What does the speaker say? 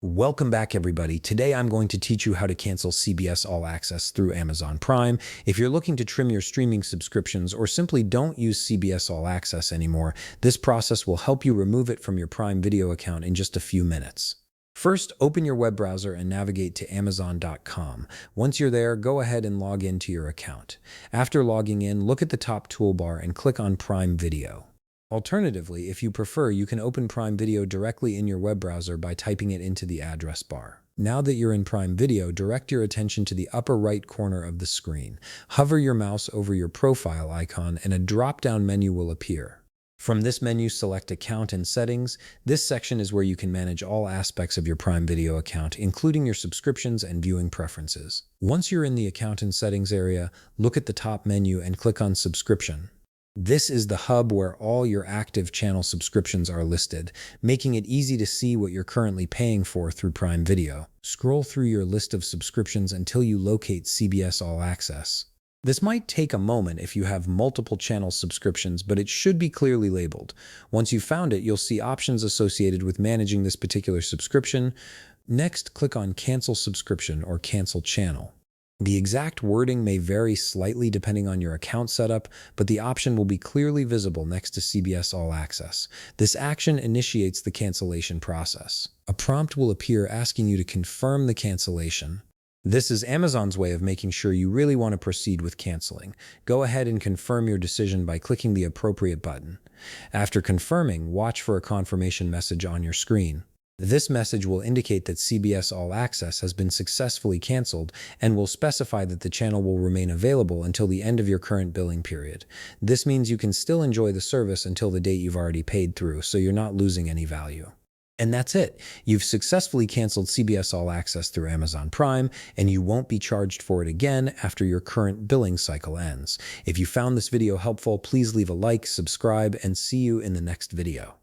Welcome back, everybody. Today I'm going to teach you how to cancel CBS All Access through Amazon Prime. If you're looking to trim your streaming subscriptions or simply don't use CBS All Access anymore, this process will help you remove it from your Prime Video account in just a few minutes. First, open your web browser and navigate to Amazon.com. Once you're there, go ahead and log into your account. After logging in, look at the top toolbar and click on Prime Video. Alternatively, if you prefer, you can open Prime Video directly in your web browser by typing it into the address bar. Now that you're in Prime Video, direct your attention to the upper right corner of the screen. Hover your mouse over your profile icon and a drop-down menu will appear. From this menu, select Account and Settings. This section is where you can manage all aspects of your Prime Video account, including your subscriptions and viewing preferences. Once you're in the Account and Settings area, look at the top menu and click on Subscription. This is the hub where all your active channel subscriptions are listed, making it easy to see what you're currently paying for through Prime Video. Scroll through your list of subscriptions until you locate CBS All Access. This might take a moment if you have multiple channel subscriptions, but it should be clearly labeled. Once you've found it, you'll see options associated with managing this particular subscription. Next, click on Cancel Subscription or Cancel Channel. The exact wording may vary slightly depending on your account setup, but the option will be clearly visible next to CBS All Access. This action initiates the cancellation process. A prompt will appear asking you to confirm the cancellation. This is Amazon's way of making sure you really want to proceed with canceling. Go ahead and confirm your decision by clicking the appropriate button. After confirming, watch for a confirmation message on your screen. This message will indicate that CBS All Access has been successfully canceled and will specify that the channel will remain available until the end of your current billing period. This means you can still enjoy the service until the date you've already paid through, so you're not losing any value. And that's it. You've successfully canceled CBS All Access through Amazon Prime, and you won't be charged for it again after your current billing cycle ends. If you found this video helpful, please leave a like, subscribe, and see you in the next video.